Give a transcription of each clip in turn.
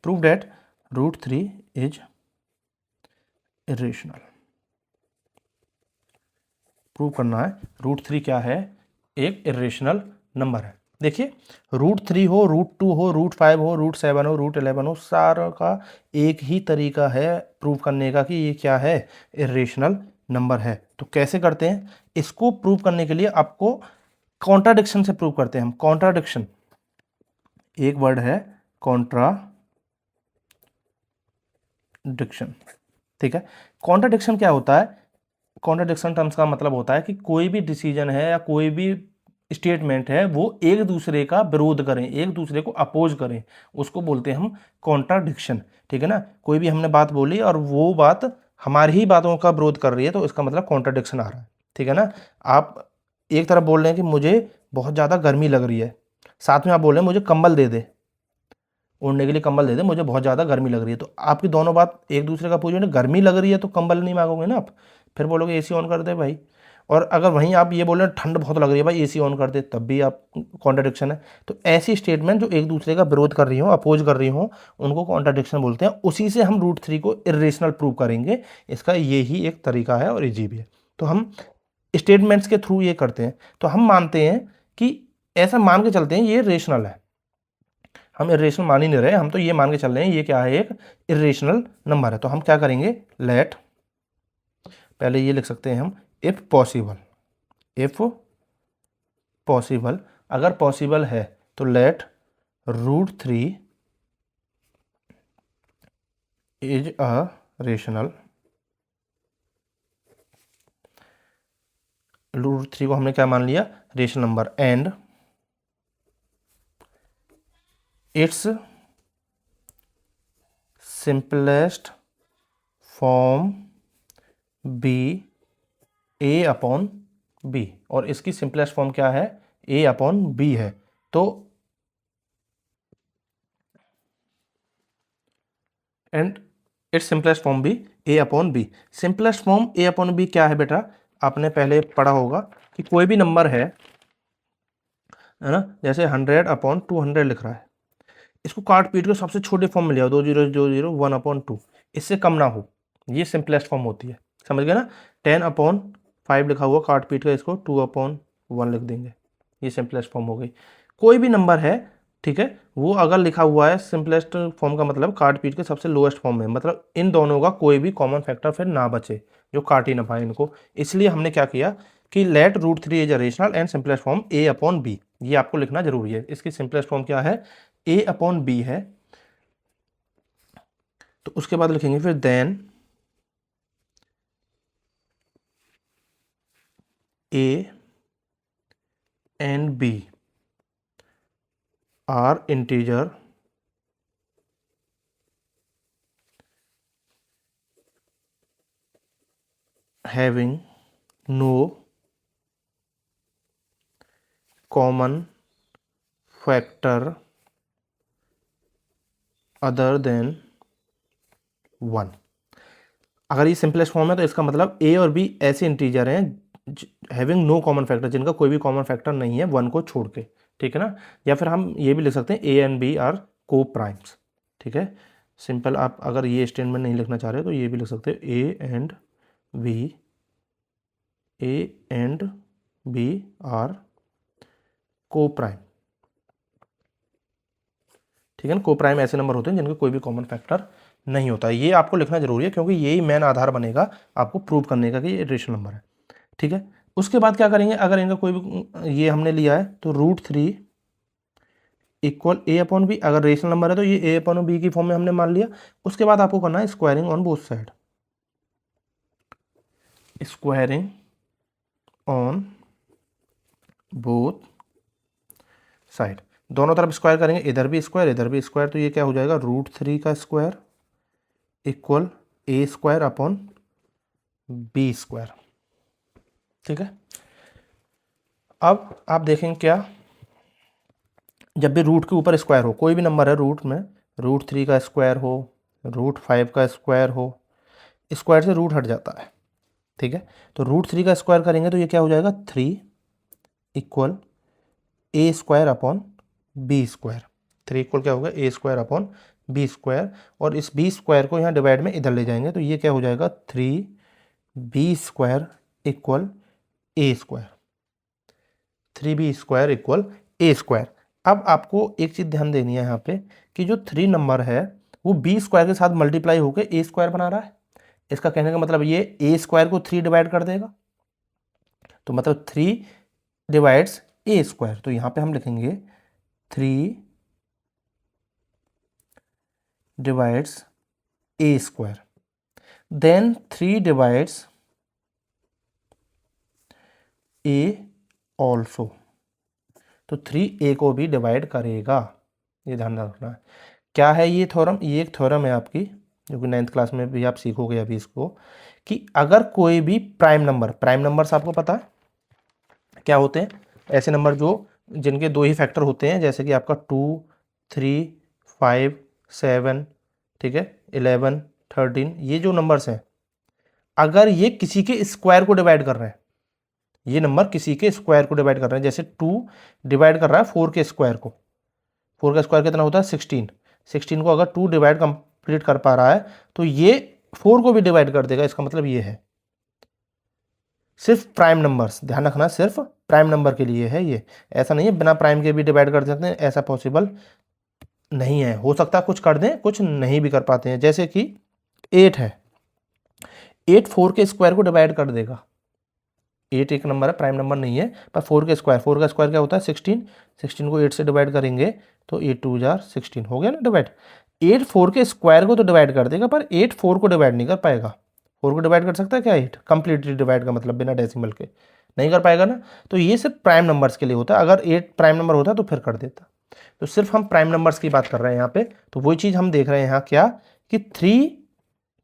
Prove that root 3 is irrational. Prove करना है root 3 क्या है, एक इरेशनल नंबर है। देखिए रूट 3 हो, रूट 2 हो, रूट 5 हो, रूट 7 हो, रूट 11 हो, सारा का एक ही तरीका है प्रूव करने का कि ये क्या है, इरेशनल नंबर है। तो कैसे करते हैं इसको प्रूव करने के लिए, आपको कॉन्ट्राडिक्शन से प्रूव करते हैं हम। कॉन्ट्राडिक्शन एक वर्ड है, कॉन्ट्राडिक्शन, ठीक है। कॉन्ट्राडिक्शन क्या होता है, कॉन्ट्राडिक्शन टर्म्स का मतलब होता है कि कोई भी डिसीजन है या कोई भी स्टेटमेंट है वो एक दूसरे का विरोध करें, एक दूसरे को अपोज करें, उसको बोलते हैं हम कॉन्ट्राडिक्शन, ठीक है ना। कोई भी हमने बात बोली और वो बात हमारी ही बातों का विरोध कर रही है तो इसका मतलब कॉन्ट्राडिक्शन आ रहा है, ठीक है ना। आप एक तरफ बोल रहे हैं कि मुझे बहुत ज़्यादा गर्मी लग रही है, साथ में आप बोल रहे हैं मुझे कंबल दे दे, ओढ़ने के लिए कंबल दे दे, मुझे बहुत ज़्यादा गर्मी लग रही है। तो आपकी दोनों बात एक दूसरे का पूछो ना, गर्मी लग रही है तो कंबल नहीं मांगोगे ना आप, फिर बोलोगे एसी ऑन कर दे भाई। और अगर वहीं आप ये बोल रहे हैं ठंड बहुत लग रही है भाई एसी ऑन कर दे, तब भी आप कॉन्ट्राडिक्शन है। तो ऐसी स्टेटमेंट जो एक दूसरे का विरोध कर रही हो, अपोज कर रही हो, उनको कॉन्ट्राडिक्शन बोलते हैं। उसी से हम रूट 3 को इरेशनल प्रूव करेंगे, इसका यही एक तरीका है और इजी भी है। तो हम स्टेटमेंट्स के थ्रू ये करते हैं। तो हम मानते हैं कि ऐसा मान के चलते हैं ये रेशनल है, हम इरेशनल मान ही नहीं रहे, हम तो ये मान के चल रहे हैं ये क्या है, एक इरेशनल नंबर है। तो हम क्या करेंगे, लेट, पहले ये लिख सकते हैं हम, इफ पॉसिबल, इफ पॉसिबल, अगर पॉसिबल है तो let root 3 is a rational, root 3 को हमने क्या मान लिया, rational number, and its simplest form be a upon b, और इसकी सिंपलेस्ट फॉर्म क्या है, ए अपॉन बी है। तो एंड इट्स सिंपलेस्ट फॉर्म भी ए upon B. Simplest form a upon B क्या है बेटा, आपने पहले पढ़ा होगा कि कोई भी नंबर है ना, जैसे 100/200 लिख रहा है, इसको काट पीट के सबसे छोटे फॉर्म में ले आओ, 2 0 0 0 1/2, इससे कम ना हो, ये सिंपलेस्ट फॉर्म होती है, समझ गए ना। 10/5 लिखा हुआ, काट पीट कर इसको 2/1 लिख देंगे, ये सिंपलेस्ट फॉर्म हो गई। कोई भी नंबर है, ठीक है, वो अगर लिखा हुआ है सिंपलेस्ट फॉर्म का मतलब काट पीट के सबसे लोएस्ट फॉर्म में, मतलब इन दोनों का कोई भी कॉमन फैक्टर फिर ना बचे जो काट ही ना पाए इनको। इसलिए हमने क्या किया कि let root 3 is a rational and simplest form a upon b, ये आपको लिखना जरूरी है। इसकी सिंपलेस्ट फॉर्म क्या है, ए अपॉन बी है। तो उसके बाद लिखेंगे फिर then a and b are integer having no common factor other than 1। अगर ये सिंपलेस्ट फॉर्म है तो इसका मतलब ए और बी ऐसे इंटीजर हैं हैविंग नो कॉमन फैक्टर, जिनका कोई भी कॉमन फैक्टर नहीं है 1 को छोड़ के, ठीक है ना। या फिर हम ये भी लिख सकते हैं ए एंड बी आर को प्राइम्स, ठीक है। सिंपल, आप अगर ये स्टेटमेंट नहीं लिखना चाह रहे तो ये भी लिख सकते हैं ए एंड बी आर को प्राइम, ठीक है ना। को प्राइम ऐसे नंबर होते हैं जिनके कोई भी कॉमन फैक्टर नहीं होता है। ये आपको लिखना जरूरी है क्योंकि यही मेन आधार बनेगा आपको प्रूव करने का कि ये रेशनल नंबर है, ठीक है। उसके बाद क्या करेंगे, अगर इनका कोई भी ये हमने लिया है तो रूट 3 इक्वल ए अपॉन बी, अगर रेशनल नंबर है तो ये ए अपॉन बी की फॉर्म में हमने मान लिया। उसके बाद आपको करना है squaring on both side, squaring on both side, दोनों तरफ स्क्वायर करेंगे, इधर भी स्क्वायर इधर भी स्क्वायर, तो ये क्या हो जाएगा, रूट 3 का square equal A square upon B square, ठीक है। अब आप देखेंगे क्या, जब भी रूट के ऊपर स्क्वायर हो, कोई भी नंबर है रूट में, रूट 3 का स्क्वायर हो, रूट 5 का स्क्वायर हो, स्क्वायर से रूट हट जाता है, ठीक है। तो रूट 3 का स्क्वायर करेंगे तो ये क्या हो जाएगा, 3 equal A square upon B square, 3 equal क्या होगा, A square upon B square, और इस बी स्क्वायर को यहाँ डिवाइड में इधर ले जाएंगे तो ये क्या हो जाएगा 3b² equal A square, 3b² equal A square. अब आपको एक चीज़ ध्यान देनी है यहाँ पे कि जो 3 नंबर है वो बी स्क्वायर के साथ मल्टीप्लाई होकर ए स्क्वायर बना रहा है। इसका कहने का मतलब ये ए स्क्वायर को 3 डिवाइड कर देगा, तो मतलब 3 डिवाइड्स ए स्क्वायर, तो यहाँ पे हम लिखेंगे 3 डिवाइड्स ए स्क्वायर, देन 3 डिवाइड्स ए ऑल्सो, तो 3 ए को भी डिवाइड करेगा, ये ध्यान रखना है। क्या है ये थ्योरम? ये एक थ्योरम है आपकी जो कि 9th क्लास में भी आप सीखोगे अभी इसको, कि अगर कोई भी प्राइम नंबर्स आपको पता है क्या होते हैं? ऐसे नंबर जो जिनके 2 ही फैक्टर होते हैं, जैसे कि आपका 2, 3, 5, 7, ठीक है, 11, 13, ये जो नंबर्स हैं अगर ये किसी के स्क्वायर को डिवाइड कर रहे हैं, ये नंबर किसी के स्क्वायर को डिवाइड कर रहे हैं, जैसे 2 डिवाइड कर रहा है 4 के स्क्वायर को, 4 का स्क्वायर कितना होता है 16 को अगर 2 डिवाइड कंप्लीट कर पा रहा है तो ये 4 को भी डिवाइड कर देगा। इसका मतलब ये है सिर्फ प्राइम नंबर्स, ध्यान रखना सिर्फ प्राइम नंबर के लिए है ये, ऐसा नहीं है बिना प्राइम के भी डिवाइड कर सकते हैं, ऐसा पॉसिबल नहीं है। हो सकता है कुछ कर दें, कुछ नहीं भी कर पाते हैं, जैसे कि 8 है, 8 4 के स्क्वायर को डिवाइड कर देगा। 8 एक नंबर है, प्राइम नंबर नहीं है, पर 4 का स्क्वायर क्या होता है 16 को 8 से डिवाइड करेंगे तो 8 2 जार 16 हो गया ना डिवाइड। 8 4 के स्क्वायर को तो डिवाइड कर देगा पर 8 4 को डिवाइड नहीं कर पाएगा। 4 को डिवाइड कर सकता है क्या 8? कंप्लीटली डिवाइड का मतलब बिना डेसिमल के नहीं कर पाएगा ना। तो ये सिर्फ प्राइम नंबर्स के लिए होता है, अगर 8 प्राइम नंबर होता तो फिर कर देता। तो सिर्फ हम प्राइम नंबर्स की बात कर रहे हैं यहाँ पे, तो वही चीज़ हम देख रहे हैं यहाँ क्या कि 3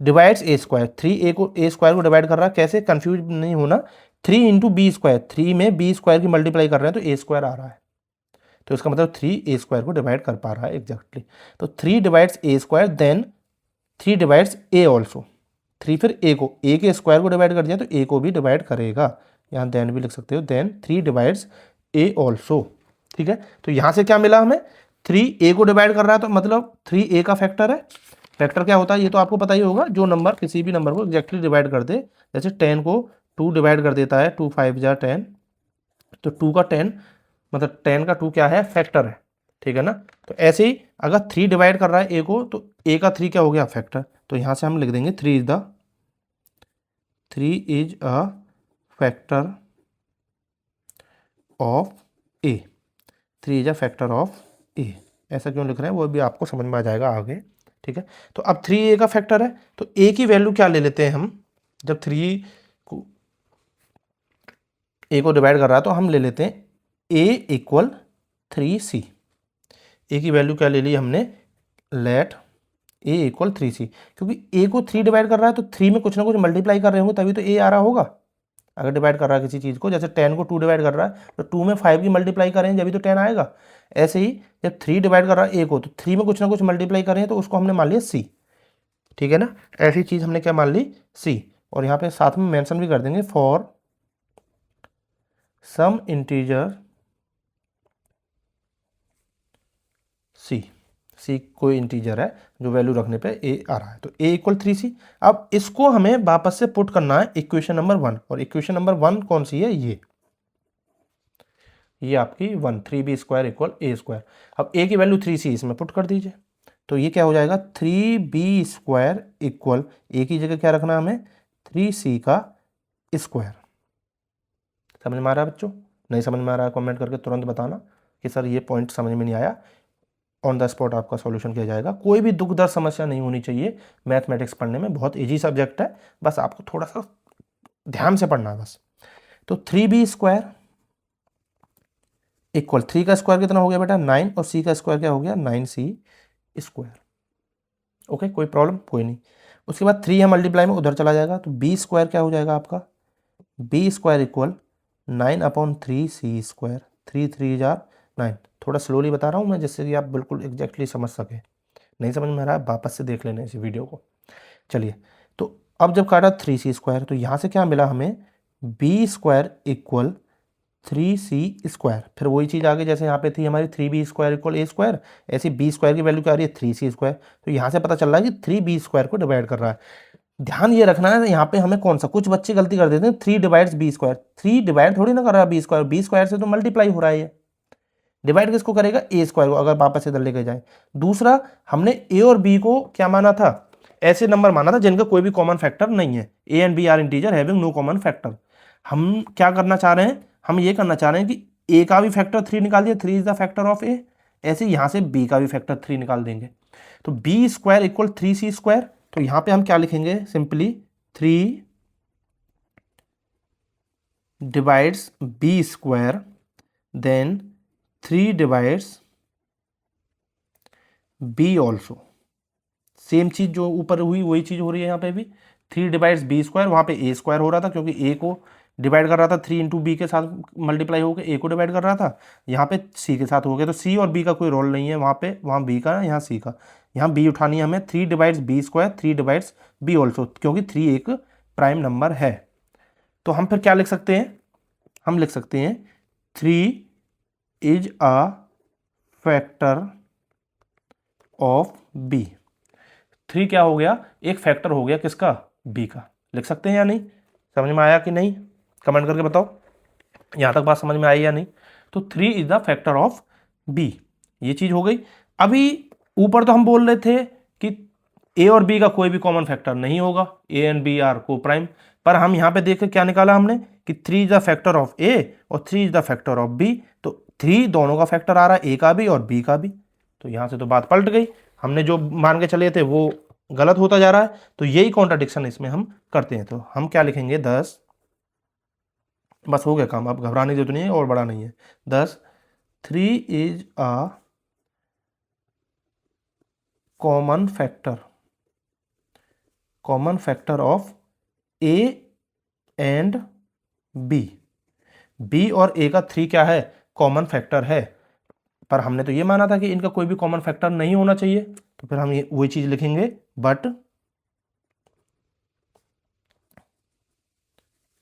डिवाइड्स ए स्क्वायर, 3 को ए स्क्वायर को डिवाइड कर रहा है, कैसे कंफ्यूज नहीं होना, 3 इंटू बी स्क्वायर, 3 में बी स्क्वायर की मल्टीप्लाई कर रहे हैं तो ए स्क्वायर आ रहा है, तो इसका मतलब 3 ए स्क्वायर को डिवाइड कर पा रहा है एग्जैक्टली। तो 3 डिवाइड्स ए स्क्वायर, देन 3 डिवाइड्स ए ऑल्सो, 3 फिर ए को, ए के स्क्वायर को डिवाइड कर दिया तो ए को भी डिवाइड करेगा, यहाँ देन भी लिख सकते हो, देन 3 डिवाइड्स ए ऑल्सो, ठीक है। तो यहाँ से क्या मिला हमें, 3 ए को डिवाइड कर रहा है तो मतलब 3 ए का फैक्टर है। फैक्टर क्या होता है ये तो आपको पता ही होगा, जो नंबर किसी भी नंबर को एग्जैक्टली डिवाइड कर दे, जैसे 10 को 2 डिवाइड कर देता है, 2 5 जा 10, तो 2 का 10 मतलब 10 का 2 क्या है फैक्टर है, ठीक है ना। तो ऐसे ही अगर 3 डिवाइड कर रहा है ए को तो ए का 3 क्या हो गया फैक्टर, तो यहाँ से हम लिख देंगे 3 is a factor of A, 3 is a factor of A. ऐसा क्यों लिख रहे हैं वो भी आपको समझ में आ जाएगा आगे, ठीक है। तो अब 3 ए का फैक्टर है तो ए की वैल्यू क्या ले लेते हैं हम, जब 3 को ए को डिवाइड कर रहा है तो हम ले लेते हैं ए इक्वल 3c। ए की वैल्यू क्या ले ली हमने, लेट ए इक्वल 3c, क्योंकि ए को 3 डिवाइड कर रहा है तो 3 में कुछ ना कुछ मल्टीप्लाई कर रहे होंगे तभी तो ए आ रहा होगा। अगर डिवाइड कर रहा है किसी चीज़ को, जैसे 10 को 2 डिवाइड कर रहा है तो 2 में 5 की मल्टीप्लाई करें जब भी तो 10 आएगा। ऐसे ही जब 3 डिवाइड कर रहा है ए को तो 3 में कुछ ना कुछ मल्टीप्लाई करें तो उसको हमने मान लिया c, ठीक है ना। ऐसी चीज़ हमने क्या मान ली c, और यहाँ पे साथ में मेंशन भी कर देंगे फॉर सम इंटीजर c कोई इंटीजर है जो वैल्यू रखने पे a आ रहा है, तो a इक्वल 3c। अब इसको हमें वापस से पुट करना है इक्वेशन नंबर 1, और इक्वेशन नंबर 1 कौन सी है, ये आपकी 1, 3b² इक्वल a स्क्वायर। अब a की वैल्यू 3c इसमें पुट कर दीजिए, तो ये क्या हो जाएगा 3b² इक्वल a की जगह क्या रखना है हमें 3c का स्क्वायर। समझ में आ रहा है बच्चों? नहीं समझ में आ रहा है कमेंट करके तुरंत बताना कि सर ये पॉइंट समझ में नहीं आया, ऑन द स्पॉट आपका सॉल्यूशन किया जाएगा। कोई भी दुख दर्द समस्या नहीं होनी चाहिए मैथमेटिक्स पढ़ने में, बहुत इजी सब्जेक्ट है, बस आपको थोड़ा सा ध्यान से पढ़ना है बस। तो 3b² इक्वल 3 का स्क्वायर कितना हो गया बेटा 9, और c का स्क्वायर क्या हो गया 9c²। ओके, कोई प्रॉब्लम कोई नहीं। उसके बाद 3 है मल्टीप्लाई में उधर चला जाएगा तो b² क्या हो जाएगा आपका b² इक्वल 9/3c², 3 3 जा 9। थोड़ा स्लोली बता रहा हूँ मैं जिससे कि आप बिल्कुल एग्जैक्टली समझ सकें, नहीं समझ में आ रहा है वापस से देख लेना इस वीडियो को। चलिए, तो अब जब काटा 3c² तो यहाँ से क्या मिला हमें b² इक्वल 3c²। फिर वही चीज़ आगे जैसे यहाँ पे थी हमारी 3b² = a², ऐसी b² की वैल्यू क्या आ रही है 3c²। तो यहाँ से पता चल रहा है कि 3b² को डिवाइड कर रहा है। ध्यान ये रखना है यहाँ पे हमें कौन सा, कुछ बच्चे गलती कर देते हैं 3 डिवाइड्स b², 3 डिवाइड थोड़ी ना कर रहा है b² से तो मल्टीप्लाई हो रहा है ये। डिवाइड किसको करेगा a² को, अगर वापस इधर लेके जाए। दूसरा, हमने a और b को क्या माना था, ऐसे नंबर माना था जिनका कोई भी कॉमन फैक्टर नहीं है। a and b are integer having no common factor. हम क्या करना चाह रहे हैं, हम ये करना चाह रहे हैं कि a का भी फैक्टर 3 निकाल दिया, 3 is the factor of a। ऐसे यहाँ से b का भी फैक्टर 3 निकाल देंगे, तो b² = 3c²। तो यहाँ पे हम क्या लिखेंगे, simply 3 divides b², then 3 divides b also. Same चीज जो ऊपर हुई वही चीज हो रही है यहाँ पे भी। 3 डिवाइड्स b², वहाँ पे a² हो रहा था क्योंकि a को डिवाइड कर रहा था 3 × b के साथ मल्टीप्लाई होकर a को डिवाइड कर रहा था। यहाँ पे c के साथ हो गया, तो c और b का कोई रोल नहीं है वहाँ पे, वहाँ b का, यहाँ c का। यहाँ b उठानी है हमें, 3 divides b², 3 divides b also, क्योंकि 3 एक प्राइम नंबर है। तो हम फिर क्या लिख सकते हैं, हम लिख सकते हैं 3 is a factor of b। 3 क्या हो गया, एक फैक्टर हो गया किसका, b का। लिख सकते हैं या नहीं, समझ में आया कि नहीं, कमेंट करके बताओ यहाँ तक बात समझ में आई या नहीं। तो 3 is the factor of b, ये चीज हो गई। अभी ऊपर तो हम बोल रहे थे कि a और b का कोई भी कॉमन फैक्टर नहीं होगा, a एंड b आर को प्राइम। पर हम यहाँ पे देख क्या निकाला हमने कि 3 is the factor of a और 3 is the factor of b। तो 3 दोनों का फैक्टर आ रहा है, a का भी और b का भी। तो यहाँ से तो बात पलट गई, हमने जो मान के चले थे वो गलत होता जा रहा है। तो यही कॉन्ट्राडिक्शन इसमें हम करते हैं। तो हम क्या लिखेंगे 10, बस हो गया काम, अब घबराने की जरूरत नहीं है और बड़ा नहीं है। 10 3 is a common factor of a and b। b और a का 3 क्या है, कॉमन फैक्टर है। पर हमने तो ये माना था कि इनका कोई भी कॉमन फैक्टर नहीं होना चाहिए। तो फिर हम ये वही चीज लिखेंगे, but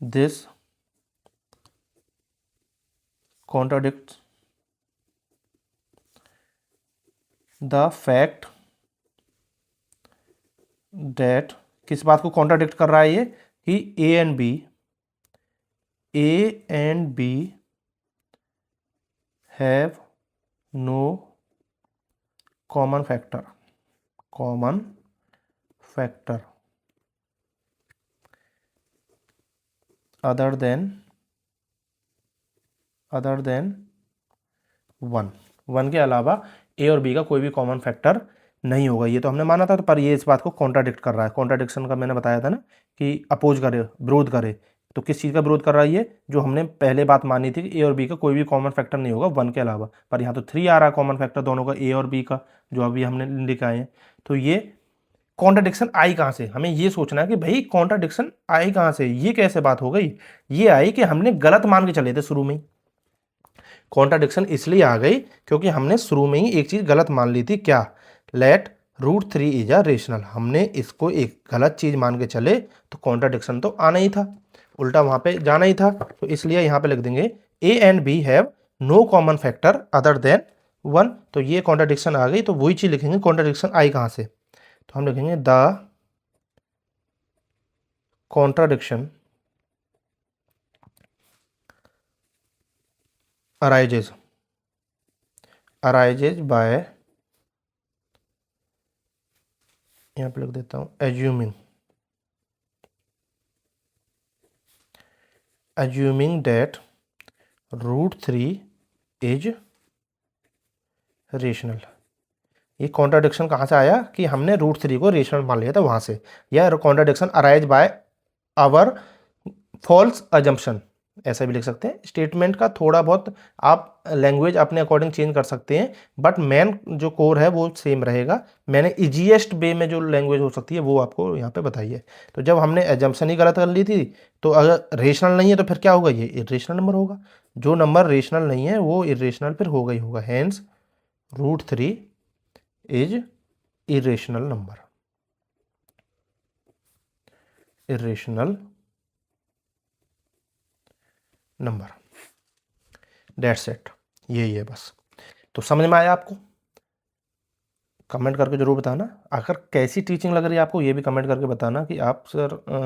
this contradicts the fact that, किस बात को कॉन्ट्राडिक्ट कर रहा है ये, कि a and b have no common factor other than 1 के अलावा ए और बी का कोई भी कॉमन फैक्टर नहीं होगा। ये तो हमने माना था, तो पर ये इस बात को कॉन्ट्राडिक्ट कर रहा है। कॉन्ट्राडिक्शन का मैंने बताया था ना कि अपोज करे, विरोध करे। तो किस चीज़ का विरोध कर रहा है ये, जो हमने पहले बात मानी थी कि ए और बी का कोई भी कॉमन फैक्टर नहीं होगा 1 के अलावा। पर यहाँ तो 3 आ रहा है कॉमन फैक्टर दोनों का, ए और बी का, जो अभी हमने लिखे आए हैं। तो ये कॉन्ट्राडिक्शन आई कहाँ से, हमें ये सोचना है कि भाई कॉन्ट्राडिक्शन आई कहाँ से, ये कैसे बात हो गई। ये आई कि हमने गलत मान के चले थे शुरू में ही। कॉन्ट्राडिक्शन इसलिए आ गई क्योंकि हमने शुरू में ही एक चीज गलत मान ली थी, क्या, लेट √3 इज अ रेशनल। हमने इसको एक गलत चीज मान के चले तो कॉन्ट्राडिक्शन तो आना ही था, उल्टा वहां पे जाना ही था। तो इसलिए यहां पे लिख देंगे a and b have no common factor other than 1। तो ये कॉन्ट्राडिक्शन आ गई, तो वही चीज लिखेंगे कॉन्ट्राडिक्शन आई कहां से। तो हम लिखेंगे द कॉन्ट्राडिक्शन arises बाय, यहाँ पे लिख देता हूँ assuming that √3 इज रेशनल। ये कॉन्ट्राडिक्शन कहाँ से आया कि हमने √3 को रेशनल मान लिया था वहाँ से। या contradiction arise by our false assumption, ऐसा भी लिख सकते हैं। स्टेटमेंट का थोड़ा बहुत आप लैंग्वेज अपने अकॉर्डिंग चेंज कर सकते हैं, बट मेन जो कोर है वो सेम रहेगा। मैंने इजीएस्ट वे में जो लैंग्वेज हो सकती है वो आपको यहाँ पे बताई है। तो जब हमने एजम्पशन ही गलत कर ली थी, तो अगर रेशनल नहीं है तो फिर क्या होगा, ये इरेशनल नंबर होगा। जो नंबर रेशनल नहीं है वो इरेशनल फिर होगा ही होगा। Hence √3 is irrational number. That's it, यही है बस। तो समझ में आया आपको? कमेंट करके ज़रूर बताना। अगर कैसी टीचिंग लग रही है आपको, ये भी कमेंट करके बताना कि आप सर